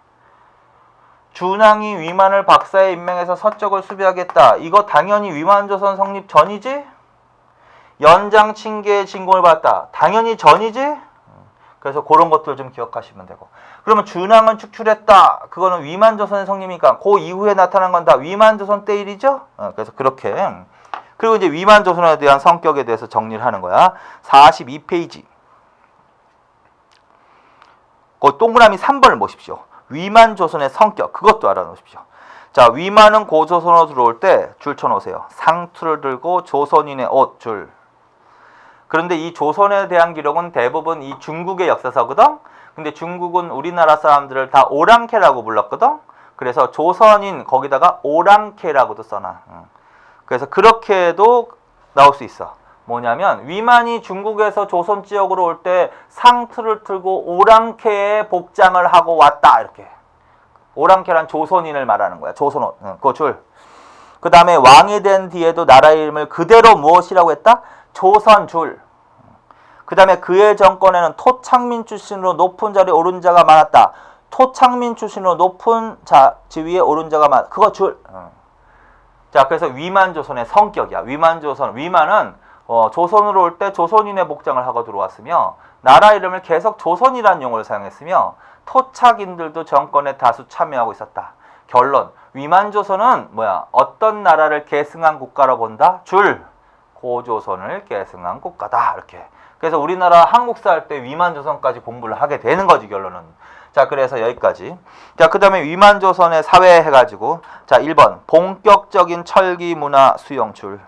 준왕이 위만을 박사에 임명해서 서쪽을 수비하겠다. 이거 당연히 위만조선 성립 전이지? 연장 징계의 진공을 받았다. 당연히 전이지? 그래서 그런 것들 좀 기억하시면 되고. 그러면 준왕은 축출했다. 그거는 위만조선의 성립이니까 그 이후에 나타난 건 다 위만조선 때 일이죠. 그래서 그렇게. 그리고 이제 위만조선에 대한 성격에 대해서 정리를 하는 거야. 42페이지. 그 동그라미 3번을 보십시오. 위만조선의 성격. 그것도 알아놓으십시오. 자, 위만은 고조선으로 들어올 때 줄 쳐놓으세요. 상투를 들고 조선인의 옷 줄. 그런데 이 조선에 대한 기록은 대부분 이 중국의 역사서거든. 근데 중국은 우리나라 사람들을 다 오랑캐라고 불렀거든. 그래서 조선인 거기다가 오랑캐라고도 써놔. 그래서 그렇게도 나올 수 있어. 뭐냐면 위만이 중국에서 조선 지역으로 올 때 상투를 틀고 오랑캐의 복장을 하고 왔다. 이렇게. 오랑캐란 조선인을 말하는 거야. 조선옷. 그거 줄. 그 다음에 왕이 된 뒤에도 나라 이름을 그대로 무엇이라고 했다? 조선 줄. 그 다음에 그의 정권에는 토착민 출신으로 높은 자리에 오른 자가 많았다. 토착민 출신으로 높은 지위에 오른 자가 많았다. 그거 줄. 자, 그래서 위만조선의 성격이야. 위만조선. 위만은 조선으로 올 때 조선인의 복장을 하고 들어왔으며 나라 이름을 계속 조선이라는 용어를 사용했으며 토착인들도 정권에 다수 참여하고 있었다. 결론. 위만조선은 뭐야? 어떤 나라를 계승한 국가로 본다? 줄. 고조선을 계승한 국가다. 이렇게. 그래서 우리나라 한국사 할 때 위만조선까지 공부를 하게 되는 거지, 결론은. 자, 그래서 여기까지. 자, 그 다음에 위만조선의 사회 해가지고. 자, 1번. 본격적인 철기 문화 수용줄.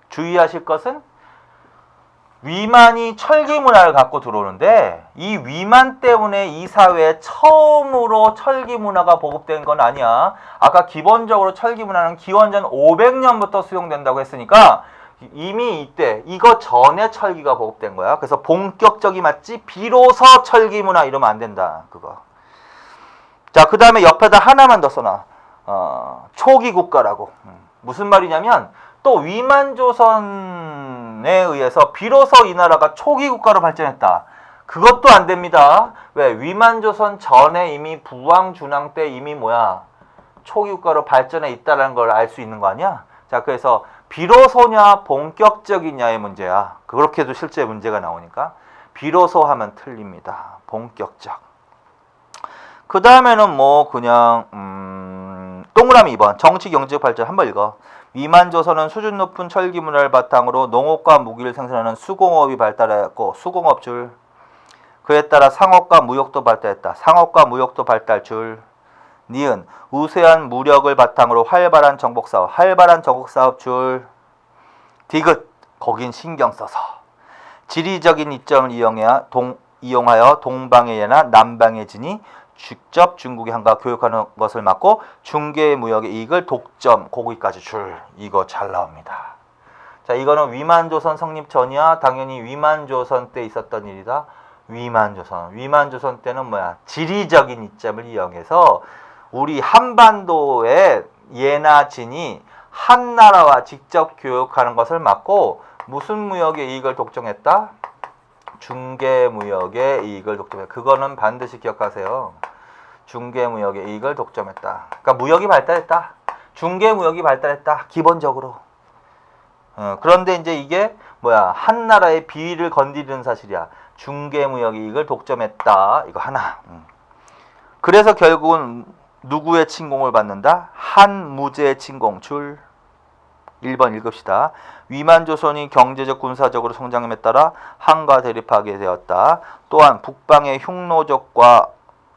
주의하실 것은 위만이 철기 문화를 갖고 들어오는데 이 위만 때문에 이 사회에 처음으로 철기 문화가 보급된 건 아니야. 아까 기본적으로 철기 문화는 기원전 500년부터 수용된다고 했으니까 이미 이때 이거 전에 철기가 보급된 거야. 그래서 본격적이 맞지 비로소 철기 문화 이러면 안 된다. 그거. 자, 그 다음에 옆에다 하나만 더 써놔. 초기 국가라고. 무슨 말이냐면 또 위만조선에 의해서 비로소 이 나라가 초기 국가로 발전했다. 그것도 안 됩니다. 왜? 위만조선 전에 이미 부왕,준왕 때 이미 뭐야? 초기 국가로 발전해 있다는 걸 알 수 있는 거 아니야? 자, 그래서 비로소냐 본격적이냐의 문제야. 그렇게도 실제 문제가 나오니까 비로소 하면 틀립니다. 본격적. 그 다음에는 뭐 그냥 동그라미 2번 정치 경제 발전 한번 읽어. 위만조선은 수준 높은 철기 문화를 바탕으로 농업과 무기를 생산하는 수공업이 발달하였고 수공업 줄. 그에 따라 상업과 무역도 발달했다. 상업과 무역도 발달 줄. 니은 우세한 무력을 바탕으로 활발한 정복사업. 활발한 정복사업 줄. 디귿 거긴 신경 써서. 지리적인 이점을 이용하여 동방의 예나 남방의 진이 직접 중국의 한가 교육하는 것을 막고 중개 무역의 이익을 독점. 거기까지 줄. 이거 잘 나옵니다. 자, 이거는 위만조선 성립 전이야. 당연히 위만조선 때 있었던 일이다. 위만조선 때는 뭐야? 지리적인 이점을 이용해서 우리 한반도의 예나 진이 한 나라와 직접 교역하는 것을 막고 무슨 무역의 이익을 독점했다? 중개무역의 이익을 독점했다. 그거는 반드시 기억하세요. 중개무역의 이익을 독점했다. 그러니까 무역이 발달했다. 중개무역이 발달했다. 기본적으로. 그런데 이제 이게 뭐야? 한 나라의 비위를 건드리는 사실이야. 중개무역의 이익을 독점했다. 이거 하나. 그래서 결국은 누구의 침공을 받는다? 한무제의 침공 줄. 1번 읽읍시다. 위만조선이 경제적 군사적으로 성장함에 따라 한과 대립하게 되었다. 또한 북방의 흉노족과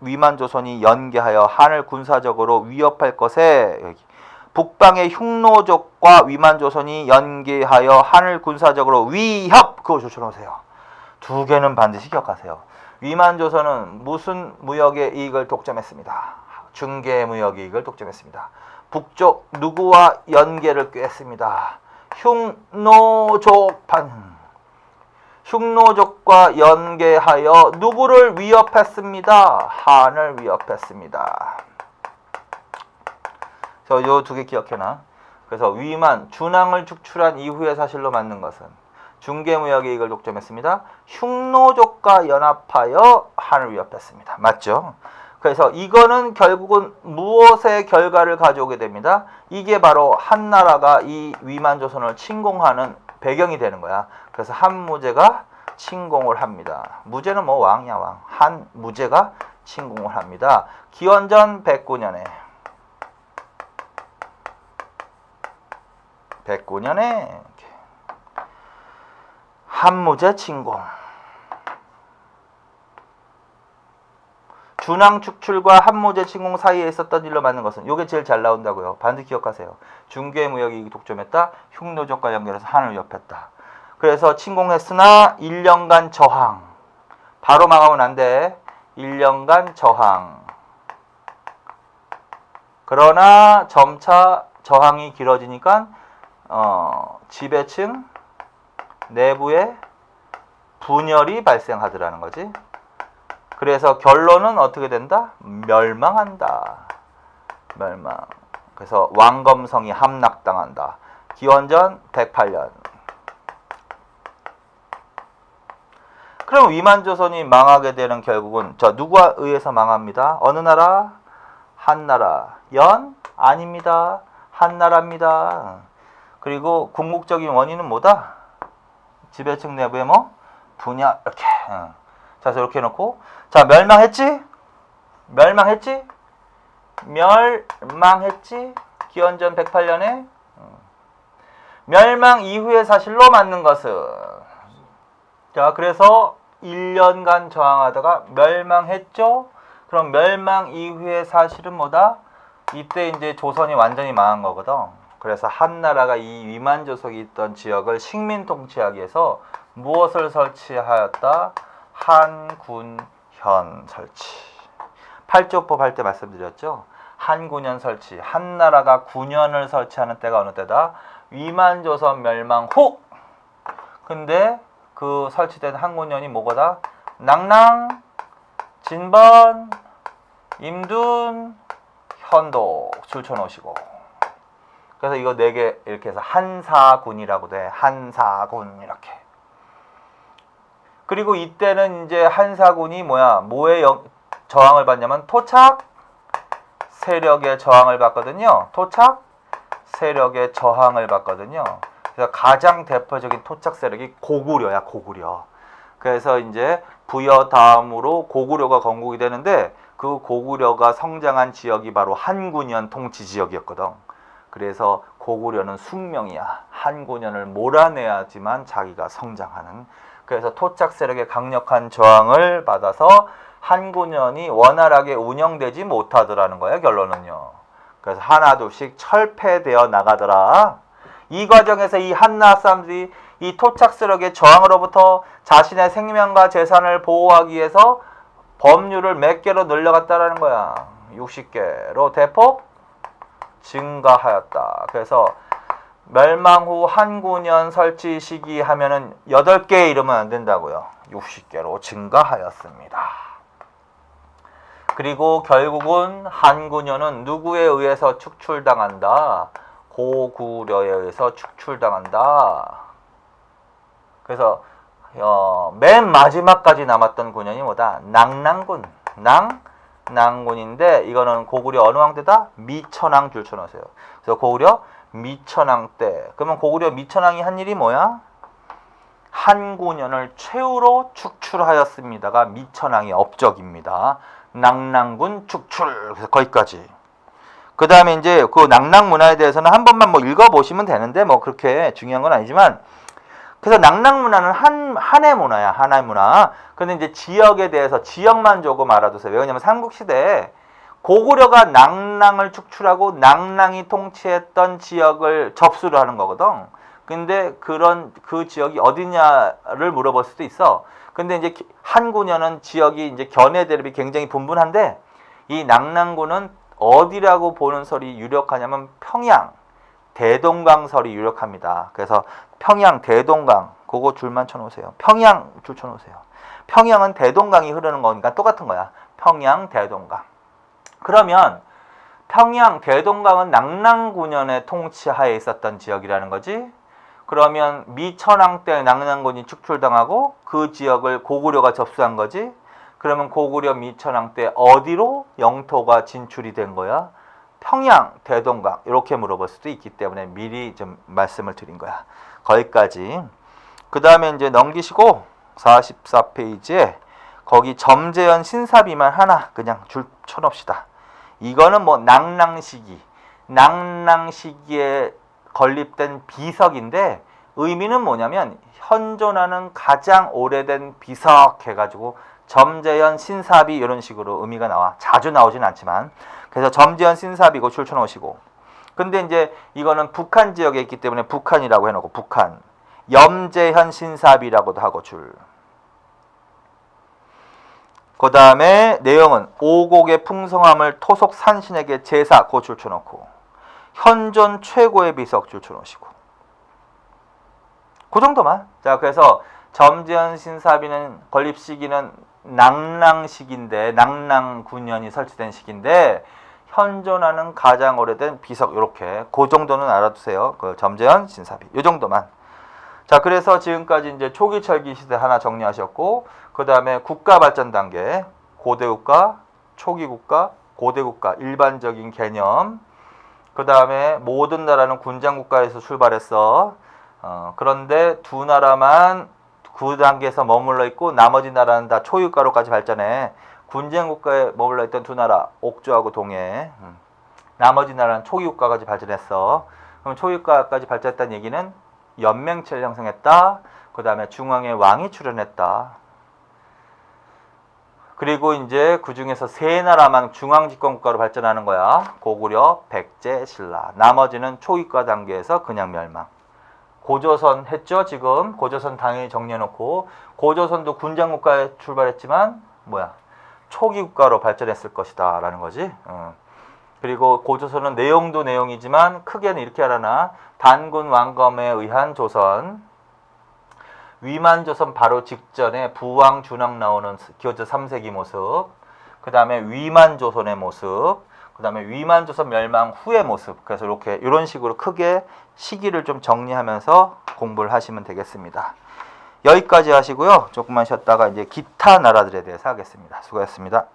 위만조선이 연계하여 한을 군사적으로 위협할 것에 여기 북방의 흉노족과 위만조선이 연계하여 한을 군사적으로 위협. 그거 조심하세요. 두 개는 반드시 기억하세요. 위만조선은 무슨 무역의 이익을 독점했습니다. 중개무역의 이익을 독점했습니다. 북쪽 누구와 연계를 꿰습니다. 흉노족과 연계하여 누구를 위협했습니다. 한을 위협했습니다. 요 두 개 기억해놔. 그래서 위만, 준왕을 축출한 이후의 사실로 맞는 것은 중개무역의 이익을 독점했습니다. 흉노족과 연합하여 한을 위협했습니다. 맞죠? 그래서 이거는 결국은 무엇의 결과를 가져오게 됩니다. 이게 바로 한 나라가 이 위만조선을 침공하는 배경이 되는 거야. 그래서 한무제가 침공을 합니다. 무제는 뭐 왕이야, 왕. 한무제가 침공을 합니다. 기원전 109년에 한무제 침공. 준왕 축출과 한무제 침공 사이에 있었던 일로 맞는 것은 요게 제일 잘 나온다고요. 반드시 기억하세요. 중개무역이 독점했다. 흉노족과 연결해서 한을 위협했다. 그래서 침공했으나 1년간 저항. 바로 망하면 안 돼. 1년간 저항. 그러나 점차 저항이 길어지니까 지배층 내부에 분열이 발생하더라는 거지. 그래서 결론은 어떻게 된다? 멸망한다. 멸망. 그래서 왕검성이 함락당한다. 기원전 108년. 그럼 위만조선이 망하게 되는 결국은 저 누구에 의해서 망합니다. 어느 나라? 한나라. 연? 아닙니다. 한나라입니다. 그리고 궁극적인 원인은 뭐다? 지배층 내부의 뭐? 분야 이렇게. 자, 이렇게 해놓고 자, 멸망했지? 멸망했지? 멸망했지? 기원전 108년에 멸망 이후의 사실로 맞는 것은 자, 그래서 1년간 저항하다가 멸망했죠? 그럼 멸망 이후의 사실은 뭐다? 이때 이제 조선이 완전히 망한 거거든. 그래서 한나라가 이 위만조석이 있던 지역을 식민 통치하기 위해서 무엇을 설치하였다? 한군현 설치. 8조법 할 때 말씀드렸죠? 한군현 설치. 한나라가 군현을 설치하는 때가 어느 때다? 위만조선 멸망 후. 근데 그 설치된 한군현이 뭐고다? 낭랑, 진번, 임둔, 현도 줄쳐놓으시고. 그래서 이거 4개 이렇게 해서 한사군이라고 돼. 한사군 이렇게. 그리고 이때는 이제 한사군이 뭐에 저항을 받냐면 토착 세력의 저항을 받거든요. 토착 세력의 저항을 받거든요. 그래서 가장 대표적인 토착 세력이 고구려야, 고구려. 그래서 이제 부여 다음으로 고구려가 건국이 되는데 그 고구려가 성장한 지역이 바로 한군현 통치 지역이었거든. 그래서 고구려는 숙명이야. 한군현을 몰아내야지만 자기가 성장하는. 그래서 토착 세력의 강력한 저항을 받아서 한군현이 원활하게 운영되지 못하더라는 거예요, 결론은요. 그래서 하나둘씩 철폐되어 나가더라. 이 과정에서 이 한나 사람들이 이 토착 세력의 저항으로부터 자신의 생명과 재산을 보호하기 위해서 법률을 몇 개로 늘려갔다라는 거야. 60개로 대폭 증가하였다. 그래서 멸망 후 한군현 설치 시기 하면은 8개 이러면 안 된다고요. 60개로 증가하였습니다. 그리고 결국은 한군현은 누구에 의해서 축출당한다? 고구려에 의해서 축출당한다. 그래서 맨 마지막까지 남았던 군현이 뭐다? 낭랑군. 낭랑군인데 이거는 고구려 어느 왕 때다? 미천왕 줄쳐놓으세요. 그래서 고구려 미천왕 때. 그러면 고구려 미천왕이 한 일이 뭐야? 한군현을 최후로 축출하였습니다가 미천왕의 업적입니다. 낭랑군 축출. 그래서 거기까지. 그 다음에 이제 그 낭랑 문화에 대해서는 한 번만 뭐 읽어보시면 되는데 뭐 그렇게 중요한 건 아니지만 그래서 낭랑 문화는 한해 문화야. 한해 문화. 근데 이제 지역에 대해서 지역만 조금 알아두세요. 왜냐면 삼국시대에 고구려가 낭랑을 축출하고 낭랑이 통치했던 지역을 접수를 하는 거거든. 근데 그 지역이 어디냐를 물어볼 수도 있어. 근데 이제 한군현은 지역이 이제 견해 대립이 굉장히 분분한데 이 낭랑군은 어디라고 보는 설이 유력하냐면 평양, 대동강설이 유력합니다. 그래서 평양, 대동강 그거 줄만 쳐놓으세요. 평양 줄 쳐놓으세요. 평양은 대동강이 흐르는 거니까 똑같은 거야. 평양, 대동강. 그러면 평양, 대동강은 낭랑군현의 통치하에 있었던 지역이라는 거지. 그러면 미천왕 때 낭랑군이 축출당하고 그 지역을 고구려가 접수한 거지. 그러면 고구려 미천왕 때 어디로 영토가 진출이 된 거야? 평양, 대동강 이렇게 물어볼 수도 있기 때문에 미리 좀 말씀을 드린 거야. 거기까지. 그 다음에 이제 넘기시고 44페이지에 거기 점재현 신사비만 하나 그냥 줄 쳐놓읍시다. 이거는 뭐 낭랑시기에 건립된 비석인데 의미는 뭐냐면 현존하는 가장 오래된 비석 해가지고 점재현 신사비 이런 식으로 의미가 나와. 자주 나오진 않지만. 그래서 점재현 신사비고 줄 쳐놓으시고. 근데 이제 이거는 북한 지역에 있기 때문에 북한이라고 해놓고 북한. 염재현 신사비라고도 하고 줄. 그 다음에 내용은 오곡의 풍성함을 토속 산신에게 제사 고 줄 쳐놓고. 현존 최고의 비석 줄 쳐놓으시고. 그 정도만. 자, 그래서 점재현 신사비는 건립 시기는 낭랑 시기인데 낭랑 군현이 설치된 시기인데 현존하는 가장 오래된 비석 이렇게 그 정도는 알아두세요. 그 점재현 신사비 이 정도만. 자, 그래서 지금까지 이제 초기 철기 시대 하나 정리하셨고, 그 다음에 국가 발전 단계, 고대 국가, 초기 국가, 고대 국가, 일반적인 개념. 그 다음에 모든 나라는 군장 국가에서 출발했어. 그런데 두 나라만 그 단계에서 머물러 있고, 나머지 나라는 다 초유가로까지 발전해. 군장 국가에 머물러 있던 두 나라, 옥조하고 동해. 나머지 나라는 초유가까지 발전했어. 그럼 초유가까지 발전했다는 얘기는 연맹체를 형성했다. 그 다음에 중앙에 왕이 출현했다. 그리고 이제 그 중에서 세 나라만 중앙집권국가로 발전하는 거야. 고구려, 백제, 신라. 나머지는 초기과 단계에서 그냥 멸망. 고조선 했죠, 지금. 고조선 당연히 정리해놓고. 고조선도 군장국가에 출발했지만 뭐야, 초기국가로 발전했을 것이다 라는 거지. 그리고 고조선은 내용도 내용이지만 크게는 이렇게 알아놔. 단군 왕검에 의한 조선, 위만조선 바로 직전에 부왕 준왕 나오는 기원전 3세기 모습, 그 다음에 위만조선의 모습, 그 다음에 위만조선 멸망 후의 모습. 그래서 이렇게 이런 식으로 크게 시기를 좀 정리하면서 공부를 하시면 되겠습니다. 여기까지 하시고요. 조금만 쉬었다가 이제 기타 나라들에 대해서 하겠습니다. 수고하셨습니다.